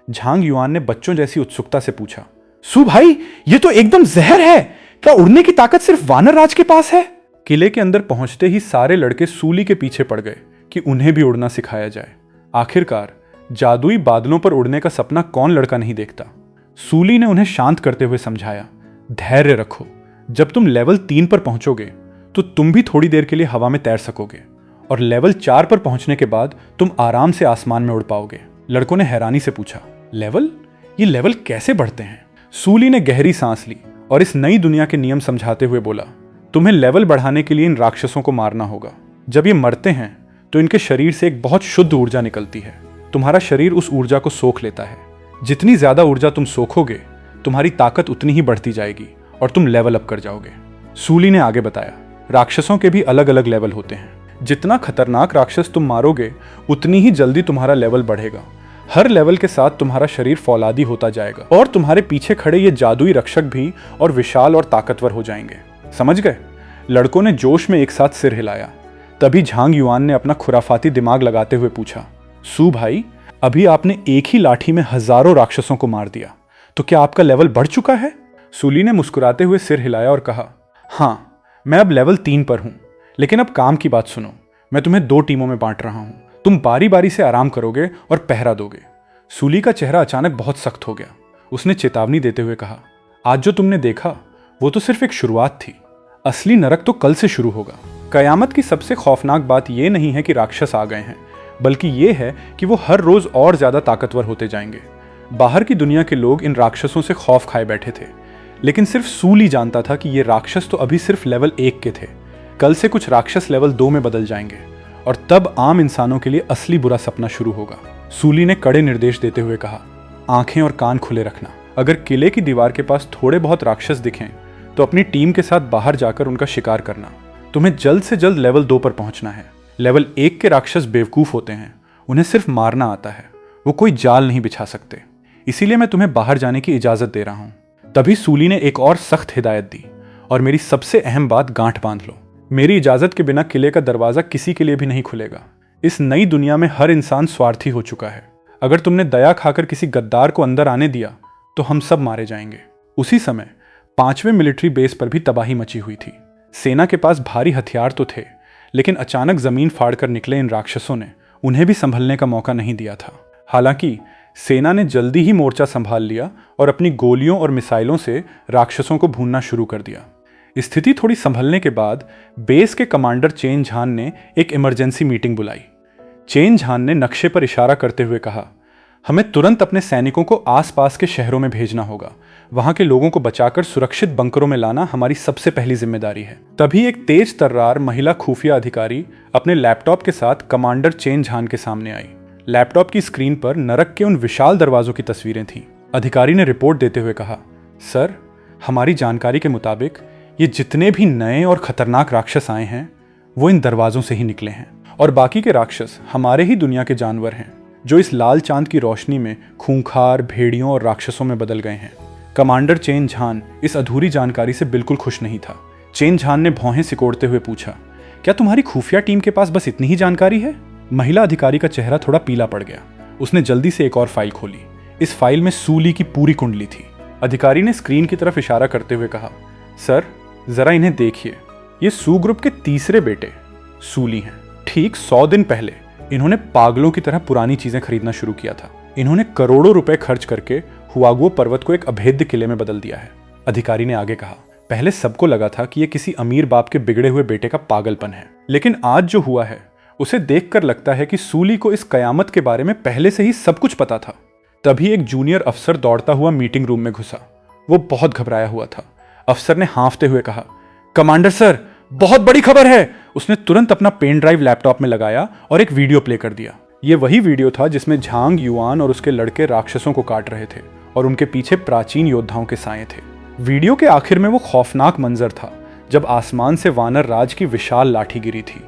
झांग युआन ने बच्चों जैसी उत्सुकता से पूछा, सू भाई, ये तो एकदम जहर है। क्या उड़ने की ताकत सिर्फ वानर राज के पास है? किले के अंदर पहुंचते ही सारे लड़के सूली के पीछे पड़ गए कि उन्हें भी उड़ना सिखाया जाए। आखिरकार जादुई बादलों पर उड़ने का सपना कौन लड़का नहीं देखता। सूली ने उन्हें शांत करते हुए समझाया, धैर्य रखो। जब तुम लेवल 3 पर पहुंचोगे तो तुम भी थोड़ी देर के लिए हवा में तैर सकोगे और लेवल 4 पर पहुंचने के बाद तुम आराम से आसमान में उड़ पाओगे। लड़कों ने हैरानी से पूछा, लेवल? ये लेवल कैसे बढ़ते हैं? सूली ने गहरी सांस ली और इस नई दुनिया के नियम समझाते हुए बोला, तुम्हें लेवल बढ़ाने के लिए इन राक्षसों को मारना होगा। जब ये मरते हैं तो इनके शरीर से एक बहुत शुद्ध ऊर्जा निकलती है। तुम्हारा शरीर उस ऊर्जा को सोख लेता है। जितनी ज्यादा ऊर्जा तुम सोखोगे, तुम्हारी ताकत उतनी ही बढ़ती जाएगी और तुम लेवल अप कर जाओगे। सूली ने आगे बताया, राक्षसों के भी अलग अलग लेवल होते हैं। जितना खतरनाक राक्षस तुम मारोगे, उतनी ही जल्दी तुम्हारा लेवल बढ़ेगा। हर लेवल के साथ तुम्हारा शरीर फौलादी होता जाएगा और तुम्हारे पीछे खड़े ये जादुई रक्षक भी और विशाल और ताकतवर हो जाएंगे। समझ गए? लड़कों ने जोश में एक साथ सिर हिलाया। तभी झांग युआन ने अपना खुराफाती दिमाग लगाते हुए पूछा, सू भाई, अभी आपने एक ही लाठी में हजारों राक्षसों को मार दिया, तो क्या आपका लेवल बढ़ चुका है? सूली ने मुस्कुराते हुए सिर हिलाया और कहा, हाँ, मैं अब लेवल 3 पर हूं। लेकिन अब काम की बात सुनो। मैं तुम्हें 2 टीमों में बांट रहा हूं। तुम बारी बारी से आराम करोगे और पहरा दोगे। सूली का चेहरा अचानक बहुत सख्त हो गया। उसने चेतावनी देते हुए कहा, आज जो तुमने देखा वो तो सिर्फ एक शुरुआत थी। असली नरक तो कल से शुरू होगा। कयामत की सबसे खौफनाक बात यह नहीं है कि राक्षस आ गए हैं, बल्कि यह है कि वो हर रोज और ज्यादा ताकतवर होते जाएंगे। बाहर की दुनिया के लोग इन राक्षसों से खौफ खाए बैठे थे, लेकिन सिर्फ सूली जानता था कि ये राक्षस तो अभी सिर्फ लेवल 1 के थे। कल से कुछ राक्षस लेवल 2 में बदल जाएंगे और तब आम इंसानों के लिए असली बुरा सपना शुरू होगा। सूली ने कड़े निर्देश देते हुए कहा, आंखें और कान खुले रखना। अगर किले की दीवार के पास थोड़े बहुत राक्षस दिखें तो अपनी टीम के साथ बाहर जाकर उनका शिकार करना। तुम्हें जल्द से जल्द लेवल 2 पर पहुंचना है। लेवल 1 के राक्षस बेवकूफ होते हैं, उन्हें सिर्फ मारना आता है, वो कोई जाल नहीं बिछा सकते। इसीलिए मैं तुम्हें बाहर जाने की इजाजत दे रहा हूं। तभी सूली ने एक और सख्त हिदायत दी, और मेरी सबसे अहम बात गांठ बांध लो। मेरी इजाजत के बिना किले का दरवाजा किसी के लिए भी नहीं खुलेगा। इस नई दुनिया में हर इंसान स्वार्थी हो चुका है। अगर तुमने दया खाकर किसी गद्दार को अंदर आने दिया तो हम सब मारे जाएंगे। उसी समय 5वें मिलिट्री बेस पर भी तबाही मची हुई थी। सेना के पास भारी हथियार तो थे, लेकिन अचानक जमीन फाड़कर निकले इन राक्षसों ने उन्हें भी संभलने का मौका नहीं दिया था। हालांकि सेना ने जल्दी ही मोर्चा संभाल लिया और अपनी गोलियों और मिसाइलों से राक्षसों को भूनना शुरू कर दिया। स्थिति थोड़ी संभलने के बाद बेस के कमांडर चेन झान ने एक इमरजेंसी मीटिंग बुलाई। चेन झान ने नक्शे पर इशारा करते हुए कहा, हमें तुरंत अपने सैनिकों को आसपास के शहरों में भेजना होगा। वहां के लोगों को बचाकर सुरक्षित बंकरों में लाना हमारी सबसे पहली जिम्मेदारी है। तभी एक तेज तर्रार महिला खुफिया अधिकारी अपने लैपटॉप के साथ कमांडर चेन झान के सामने आई। लैपटॉप की स्क्रीन पर नरक के उन विशाल दरवाजों की तस्वीरें थीं। अधिकारी ने रिपोर्ट देते हुए कहा, सर, हमारी जानकारी के मुताबिक ये जितने भी नए और खतरनाक राक्षस आए हैं वो इन दरवाजों से ही निकले हैं, और बाकी के राक्षस हमारे ही दुनिया के जानवर हैं जो इस लाल चांद की रोशनी में खूंखार भेड़ियों और राक्षसों में बदल गए हैं। कमांडर चेन झान इस अधूरी जानकारी से बिल्कुल खुश नहीं था। चेन झान ने भौहें सिकोड़ते हुए पूछा, क्या तुम्हारी खुफिया टीम के पास बस इतनी ही जानकारी है? महिला अधिकारी का चेहरा थोड़ा पीला पड़ गया। उसने जल्दी से एक और फाइल खोली। इस फाइल में सूली की पूरी कुंडली थी। अधिकारी ने स्क्रीन की तरफ इशारा करते हुए कहा, सर, जरा इन्हें देखिए। ये सू ग्रुप के तीसरे बेटे सूली हैं। ठीक 100 दिन पहले इन्होंने पागलों की तरह पुरानी चीजें खरीदना शुरू किया था। इन्होंने करोड़ों रुपए खर्च करके हुआगुओ पर्वत को एक अभेद्य किले में बदल दिया है। अधिकारी ने आगे कहा, पहले सबको लगा था कि यह किसी अमीर बाप के बिगड़े हुए बेटे का पागलपन है, लेकिन आज जो हुआ है उसे देखकर लगता है कि सूली को इस कयामत के बारे में पहले से ही सब कुछ पता था। तभी एक जूनियर अफसर दौड़ता हुआ मीटिंग रूम में घुसा। वो बहुत घबराया हुआ था। अफसर ने हांफते हुए कहा, कमांडर सर, बहुत बड़ी खबर है। उसने तुरंत अपना पेन ड्राइव लैपटॉप में लगाया और एक वीडियो प्ले कर दिया। ये वही वीडियो था जिसमें झांग युआन और उसके लड़के राक्षसों को काट रहे थे और उनके पीछे प्राचीन योद्धाओं के साए थे। वीडियो के आखिर में वो खौफनाक मंजर था जब आसमान से वानर राज की विशाल लाठी गिरी थी।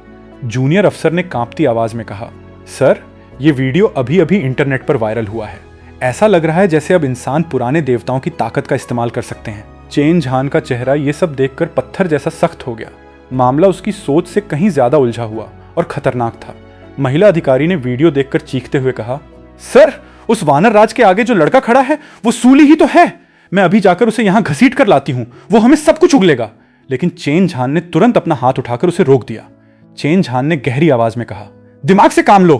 जूनियर अफसर ने कांपती आवाज में कहा, सर, ये वीडियो अभी अभी इंटरनेट पर वायरल हुआ है। ऐसा लग रहा है जैसे अब इंसान पुराने देवताओं की ताकत का इस्तेमाल कर सकते हैं। चेन झान का चेहरा ये सब देखकर पत्थर जैसा सख्त हो गया। मामला उसकी सोच से कहीं ज्यादा उलझा हुआ और खतरनाक था। महिला अधिकारी ने वीडियो देखकर चीखते हुए कहा, सर, उस वानर राज के आगे जो लड़का खड़ा है वो सूली ही तो है। मैं अभी जाकर उसे यहां घसीट कर लाती हूं, वो हमें सब कुछ उगलेगा। लेकिन चेन झान ने तुरंत अपना हाथ उठाकर उसे रोक दिया। चेन झान ने गहरी आवाज में कहा, दिमाग से काम लो।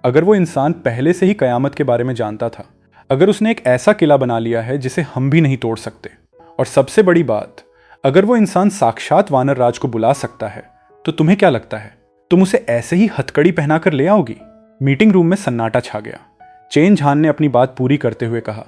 अगर वो इंसान पहले से ही कयामत के बारे में जानता था, अगर उसने एक ऐसा किला बना लिया है जिसे हम भी नहीं तोड़ सकते, और सबसे बड़ी बात, अगर वो इंसान साक्षात वानर राज को बुला सकता है, तो तुम्हें क्या लगता है तुम उसे ऐसे ही हथकड़ी पहनाकर ले आओगी? मीटिंग रूम में सन्नाटा छा गया। चेन झान ने अपनी बात पूरी करते हुए कहा,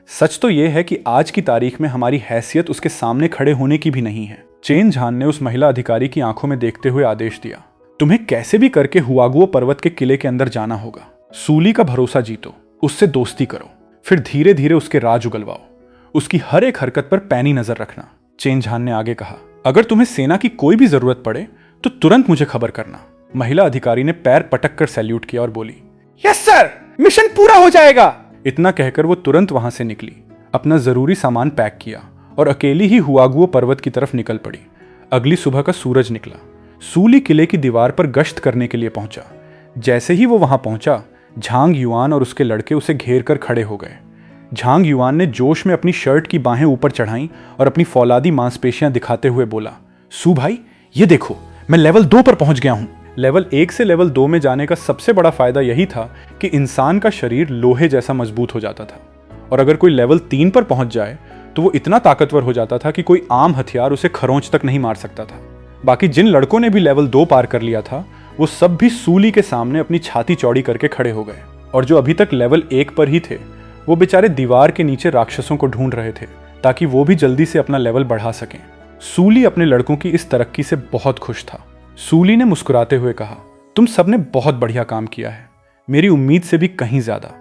सच तो यह है कि आज की तारीख में हमारी हैसियत उसके सामने खड़े होने की भी नहीं है। चेन झान ने उस महिला अधिकारी की आंखों में देखते हुए आदेश दिया, तुम्हें कैसे भी करके हुआगुओ पर्वत के किले के अंदर जाना होगा। सूली का भरोसा जीतो, उससे दोस्ती करो, फिर धीरे धीरे उसके राज उगलवाओ। उसकी हर एक हरकत पर पैनी नजर रखना। चेन झान ने आगे कहा, अगर तुम्हें सेना की कोई भी जरूरत पड़े तो तुरंत मुझे खबर करना। महिला अधिकारी ने पैर पटक कर सैल्यूट किया और बोली, यस सर, मिशन पूरा हो जाएगा। इतना कहकर वो तुरंत वहां से निकली, अपना जरूरी सामान पैक किया और अकेली ही हुआगुओ पर्वत की तरफ निकल पड़ी। अगली सुबह का सूरज निकला। सूली किले की दीवार पर गश्त करने के लिए पहुंचा। जैसे ही वो वहां पहुंचा, झांग युआन और उसके लड़के उसे घेर कर खड़े हो गए। झांग युआन ने जोश में अपनी शर्ट की बाहें ऊपर चढ़ाईं और अपनी फौलादी मांसपेशियां दिखाते हुए बोला, सू भाई, ये देखो, मैं लेवल 2 पर पहुंच गया हूं। लेवल 1 से लेवल 2 में जाने का सबसे बड़ा फायदा यही था कि इंसान का शरीर लोहे जैसा मजबूत हो जाता था, और अगर कोई लेवल 3 पर पहुंच जाए तो वो इतना ताकतवर हो जाता था कि कोई आम हथियार उसे खरोंच तक नहीं मार सकता था। बाकी जिन लड़कों ने भी लेवल 2 पार कर लिया था, वो सब भी सूली के सामने अपनी छाती चौड़ी करके खड़े हो गए, और जो अभी तक लेवल 1 पर ही थे, वो बेचारे दीवार के नीचे राक्षसों को ढूंढ रहे थे ताकि वो भी जल्दी से अपना लेवल बढ़ा सकें। सूली अपने लड़कों की इस तरक्की से बहुत खुश था। सूली ने मुस्कुराते हुए कहा, तुम सबने बहुत बढ़िया काम किया है, मेरी उम्मीद से भी कहीं ज्यादा।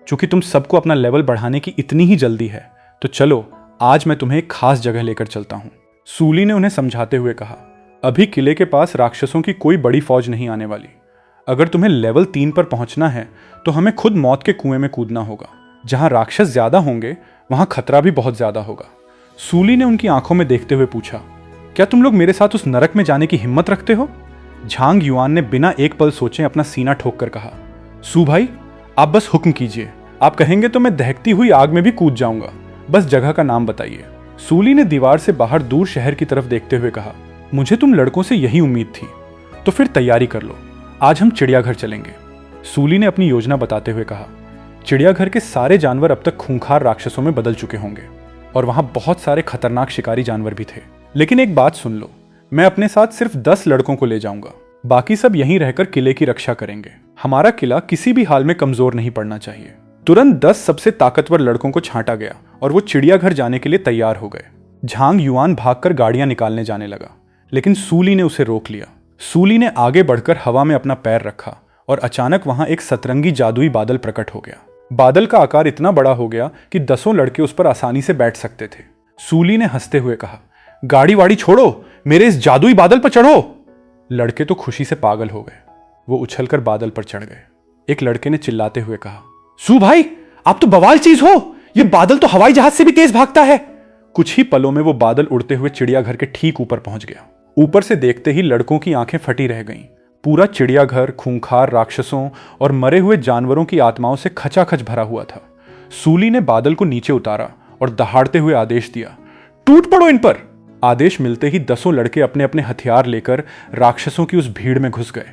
चूंकि तुम सबको अपना लेवल बढ़ाने की इतनी ही जल्दी है, तो चलो आज मैं तुम्हें एक खास जगह लेकर चलता हूं। सूली ने उन्हें समझाते हुए कहा, अभी किले के पास राक्षसों की कोई बड़ी फौज नहीं आने वाली। अगर तुम्हें लेवल 3 पर पहुंचना है तो हमें खुद मौत के कुएं में कूदना होगा। जहां राक्षस ज्यादा होंगे वहां खतरा भी बहुत ज्यादा होगा। सूली ने उनकी आंखों में देखते हुए पूछा, क्या तुम लोग मेरे साथ उस नरक में जाने की हिम्मत रखते हो? झांग युआन ने बिना एक पल सोचे अपना सीना ठोक कर कहा, सू भाई, आप बस हुक्म कीजिए, आप कहेंगे तो मैं दहकती हुई आग में भी कूद जाऊंगा, बस जगह का नाम बताइए। सूली ने दीवार से बाहर दूर शहर की तरफ देखते हुए कहा, मुझे तुम लड़कों से यही उम्मीद थी, तो फिर तैयारी कर लो, आज हम चिड़ियाघर चलेंगे। सूली ने अपनी योजना बताते हुए कहा, चिड़ियाघर के सारे जानवर अब तक खूंखार राक्षसों में बदल चुके होंगे और वहां बहुत सारे खतरनाक शिकारी जानवर भी थे। लेकिन एक बात सुन लो, मैं अपने साथ सिर्फ 10 लड़कों को ले जाऊंगा, बाकी सब यहीं रहकर किले की रक्षा करेंगे। हमारा किला किसी भी हाल में कमजोर नहीं पड़ना चाहिए। तुरंत 10 सबसे ताकतवर लड़कों को छांटा गया और वो चिड़ियाघर जाने के लिए तैयार हो गए। झांग युआन भागकर गाड़ियां निकालने जाने लगा, लेकिन सूली ने उसे रोक लिया। सूली ने आगे बढ़कर हवा में अपना पैर रखा और अचानक वहां एक सतरंगी जादुई बादल प्रकट हो गया। बादल का आकार इतना बड़ा हो गया कि 10 लड़के उस पर आसानी से बैठ सकते थे। सूली ने हंसते हुए कहा, गाड़ी वाड़ी छोड़ो, मेरे इस जादुई बादल पर चढ़ो। लड़के तो खुशी से पागल हो गए। वो उछलकर बादल पर चढ़ गए। एक लड़के ने चिल्लाते हुए कहा, सू भाई, आप तो बवाल चीज हो, ये बादल तो हवाई जहाज से भी तेज भागता है। कुछ ही पलों में वो बादल उड़ते हुए चिड़ियाघर के ठीक ऊपर पहुंच गया। ऊपर से देखते ही लड़कों की आंखें फटी रह गईं। पूरा चिड़ियाघर खूंखार राक्षसों और मरे हुए जानवरों की आत्माओं से खचाखच भरा हुआ था। सूली ने बादल को नीचे उतारा और दहाड़ते हुए आदेश दिया, टूट पड़ो इन पर। आदेश मिलते ही 10 लड़के अपने अपने हथियार लेकर राक्षसों की उस भीड़ में घुस गए।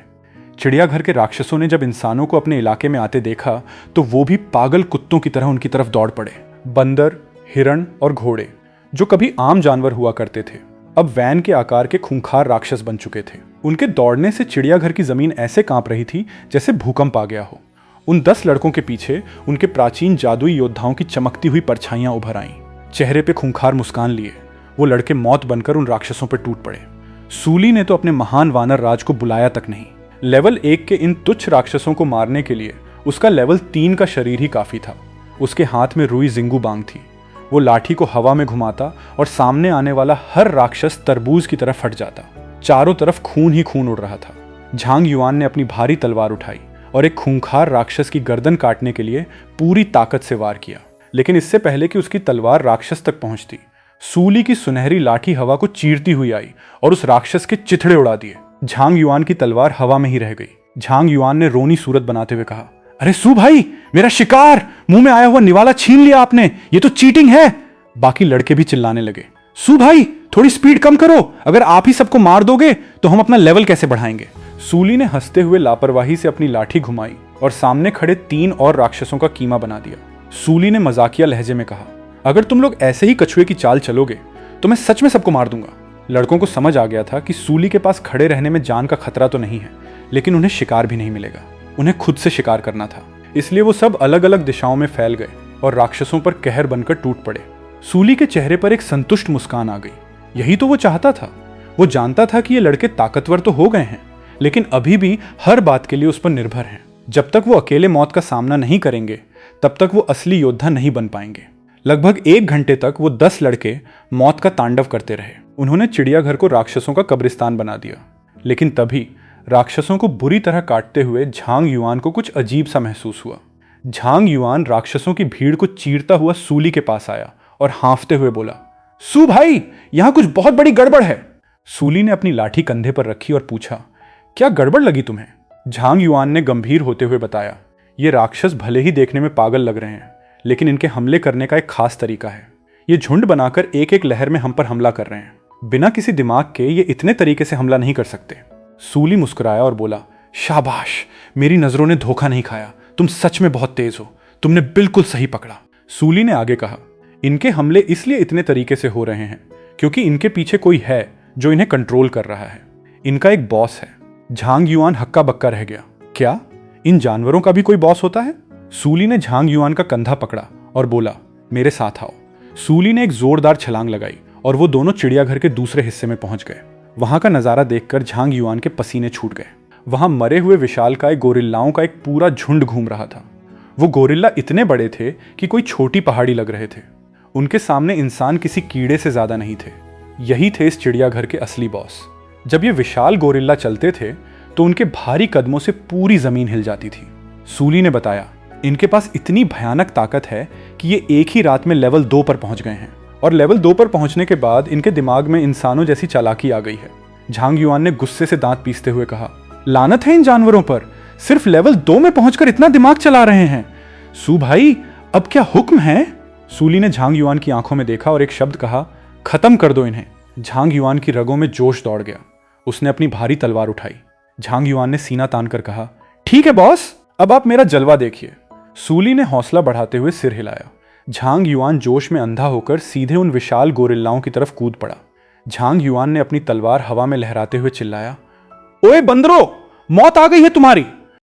चिड़ियाघर के राक्षसों ने जब इंसानों को अपने इलाके में आते देखा तो वो भी पागल कुत्तों की तरह उनकी तरफ दौड़ पड़े। बंदर, हिरण और घोड़े, जो कभी आम जानवर हुआ करते थे, अब वैन के आकार के खूंखार राक्षस बन चुके थे। उनके दौड़ने से चिड़ियाघर की जमीन ऐसे कांप रही थी जैसे भूकंप आ गया हो। उन 10 लड़कों के पीछे उनके प्राचीन जादुई योद्धाओं की चमकती हुई परछाइयां उभर आईं। चेहरे पे खूंखार मुस्कान लिए वो लड़के मौत बनकर उन राक्षसों पर टूट पड़े। सूली ने तो अपने महान वानर राज को बुलाया तक नहीं। लेवल 1 के इन तुच्छ राक्षसों को मारने के लिए उसका लेवल 3 का शरीर ही काफी था। उसके हाथ में रुई जिंगू बांग थी। वो लाठी को हवा में घुमाता और सामने आने वाला हर राक्षस तरबूज की तरह फट जाता। चारों तरफ खून ही खून उड़ रहा था। झांग युआन ने अपनी भारी तलवार उठाई और एक खूंखार राक्षस की गर्दन काटने के लिए पूरी ताकत से वार किया। लेकिन इससे पहले कि उसकी तलवार राक्षस तक पहुंचती, सूली की सुनहरी लाठी हवा को चीरती हुई आई और उस राक्षस के चिथड़े उड़ा दिए। झांग युआन की तलवार हवा में ही रह गई। झांग युआन ने रोनी सूरत बनाते हुए कहा, अरे सू भाई, मेरा शिकार, मुंह में आया हुआ निवाला छीन लिया आपने, ये तो चीटिंग है। बाकी लड़के भी चिल्लाने लगे, सू भाई थोड़ी स्पीड कम करो, अगर आप ही सबको मार दोगे तो हम अपना लेवल कैसे बढ़ाएंगे। सूली ने हंसते हुए लापरवाही से अपनी लाठी घुमाई और सामने खड़े 3 और राक्षसों का कीमा बना दिया। सूली ने मजाकिया लहजे में कहा, अगर तुम लोग ऐसे ही कछुए की चाल चलोगे तो मैं सच में सबको मार दूंगा। लड़कों को समझ आ गया था कि सूली के पास खड़े रहने में जान का खतरा तो नहीं है, लेकिन उन्हें शिकार भी नहीं मिलेगा। उन्हें खुद से शिकार करना था। इसलिए वो सब अलग अलग दिशाओं में फैल गए और राक्षसों पर कहर बनकर टूट पड़े। सूली के चेहरे पर एक संतुष्ट मुस्कान आ गई। यही तो वो चाहता था। वो जानता था कि ये लड़के ताकतवर तो हो गए हैं, लेकिन अभी भी हर बात के लिए उस पर निर्भर हैं। जब तक वो अकेले मौत का सामना नहीं करेंगे तब तक वो असली योद्धा नहीं बन पाएंगे। लगभग 1 घंटे तक वो 10 लड़के मौत का तांडव करते रहे। उन्होंने चिड़ियाघर को राक्षसों का कब्रिस्तान बना दिया। लेकिन तभी राक्षसों को बुरी तरह काटते हुए झांग युआन को कुछ अजीब सा महसूस हुआ। झांग युआन राक्षसों की भीड़ को चीरता हुआ सूली के पास आया और हांफते हुए बोला, सू भाई, यहां कुछ बहुत बड़ी गड़बड़ है। सूली ने अपनी लाठी कंधे पर रखी और पूछा, क्या गड़बड़ लगी तुम्हें? झांग युआन ने गंभीर होते हुए बताया, ये राक्षस भले ही देखने में पागल लग रहे हैं, लेकिन इनके हमले करने का एक खास तरीका है। ये झुंड बनाकर एक एक लहर में हम पर हमला कर रहे हैं। बिना किसी दिमाग के ये इतने तरीके से हमला नहीं कर सकते। सूली मुस्कुराया और बोला, शाबाश, मेरी नजरों ने धोखा नहीं खाया, तुम सच में बहुत तेज हो, तुमने बिल्कुल सही पकड़ा। सूली ने आगे कहा, इनके हमले इसलिए इतने तरीके से हो रहे हैं क्योंकि इनके पीछे कोई है जो इन्हें कंट्रोल कर रहा है। इनका एक बॉस है। झांग युआन हक्का बक्का रह गया, क्या इन जानवरों का भी कोई बॉस होता है? सूली ने झांग युआन का कंधा पकड़ा और बोला, मेरे साथ आओ। सूली ने एक जोरदार छलांग लगाई और वो दोनों चिड़ियाघर के दूसरे हिस्से में पहुंच गए। वहां का नजारा देखकर झांग युआन के पसीने छूट गए। वहां मरे हुए विशालकाय गोरिल्लाओं का एक पूरा झुंड घूम रहा था। वो गोरिल्ला इतने बड़े थे कि कोई छोटी पहाड़ी लग रहे थे। उनके सामने इंसान किसी कीड़े से ज्यादा नहीं थे। यही थे इस चिड़ियाघर के असली बॉस। जब ये विशाल गोरिल्ला चलते थे तो उनके भारी कदमों से पूरी जमीन हिल जाती थी। सूली ने बताया, इनके पास इतनी भयानक ताकत है कि ये एक ही रात में लेवल 2 पर पहुंच गए हैं और लेवल 2 पर पहुंचने के बाद इनके दिमाग में इंसानों जैसी चालाकी आ गई है। झांग युआन ने गुस्से से दांत पीसते हुए कहा, लानत है इन जानवरों पर, सिर्फ लेवल 2 में पहुंचकर इतना दिमाग चला रहे हैं। सू भाई, अब क्या हुक्म है? सूली ने झांग युआन की आंखों में देखा और एक शब्द कहा, खत्म कर दो इन्हें। झांग युआन की रगों में जोश दौड़ गया। उसने अपनी भारी तलवार उठाई। झांग युआन ने सीना तान कर कहा, ठीक है बॉस, अब आप मेरा जलवा देखिए। सूली ने हौसला बढ़ाते हुए सिर हिलाया। झांग युआन जोश में अंधा होकर सीधे उन विशाल गोरिल्लाओं की तरफ कूद पड़ा। झांग युआन ने अपनी तलवार हवा में लहराते हुए चिल्लाया, ओए बंदरो, मौत आ गई है तुम्हारी।